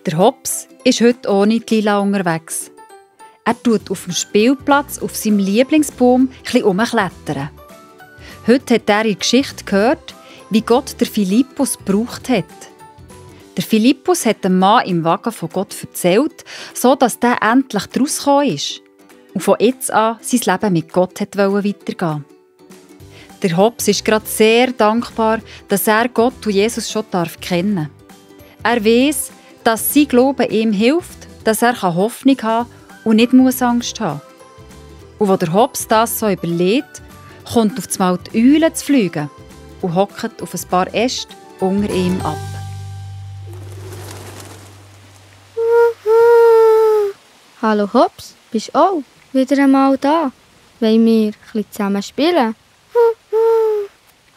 Der Hops ist heute ohne die Lila unterwegs. Er tut auf dem Spielplatz auf seinem Lieblingsbaum ein bisschen herumklettern. Heute hat er in der Geschichte gehört, wie Gott der Philippus gebraucht hat. Der Philippus hat dem Mann im Wagen von Gott erzählt, sodass der endlich daraus gekommen ist und von jetzt an sein Leben mit Gott weitergehen. Der Hops ist gerade sehr dankbar, dass er Gott und Jesus schon kennen darf. Er weiss, dass sein Glaube ihm hilft, dass er Hoffnung haben kann und nicht Angst haben muss. Und als der Hops das so überlegt, kommt auf einmal die Eule zu fliegen und hockt auf ein paar Äste unter ihm ab. Hallo Hops, bist du auch wieder einmal da? Wollen wir ein bisschen zusammen spielen?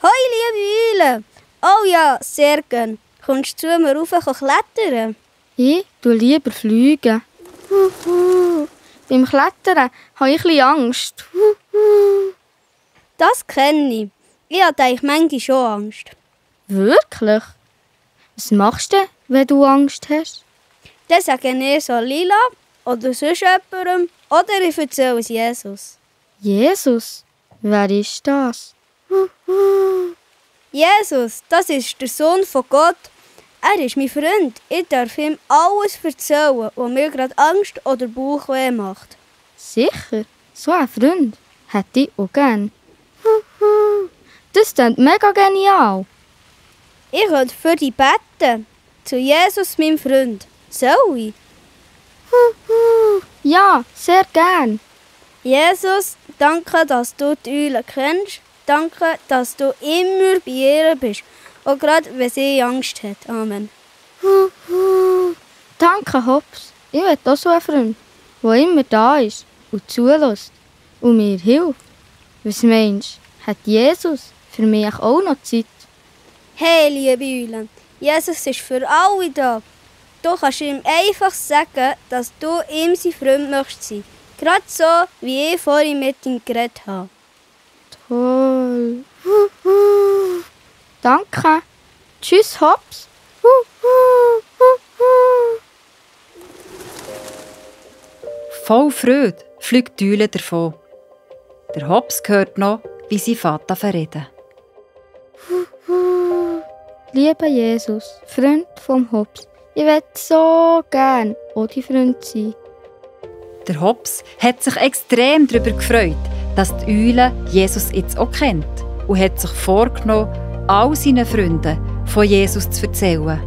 Hoi, liebe Eule! Oh ja, sehr gern. Kommst du zu mir rauf klettern? Ich tue lieber fliegen. Beim Klettern habe ich ein bisschen Angst. Das kenne ich. Ich habe eigentlich manchmal schon Angst. Wirklich? Was machst du, wenn du Angst hast? Dann sage ich so Lila oder sonst jemandem oder ich erzähle es Jesus. Jesus? Wer ist das? Jesus, das ist der Sohn von Gott. Er ist mein Freund. Ich darf ihm alles erzählen, was mir gerade Angst oder Bauchweh macht. Sicher? So ein Freund hätte ich auch gern. Das klingt mega genial. Ich könnte für dich beten. Zu Jesus, meinem Freund. Soll ich? Ja, sehr gern. Jesus, danke, dass du die Eule kennst. Danke, dass du immer bei ihr bist. Auch gerade, wenn sie Angst hat. Amen. Danke, Hops. Ich will auch so einen Freund, der immer da ist und zulässt und mir hilft. Was meinst du, hat Jesus für mich auch noch Zeit? Hey, liebe Eule, Jesus ist für alle da. Du kannst ihm einfach sagen, dass du ihm sein Freund möchtest sein. Gerade so, wie ich vorhin mit ihm geredet habe. Toll. Danke. Tschüss, Hops. Voll Freude fliegt die Eule davon. Der Hops hört noch, wie sein Vater verreden. Lieber Jesus, Freund vom Hops, ich will so gern auch dein Freund sein. Der Hops hat sich extrem darüber gefreut, dass die Eule Jesus jetzt auch kennt und hat sich vorgenommen, all seinen Freunden von Jesus zu erzählen.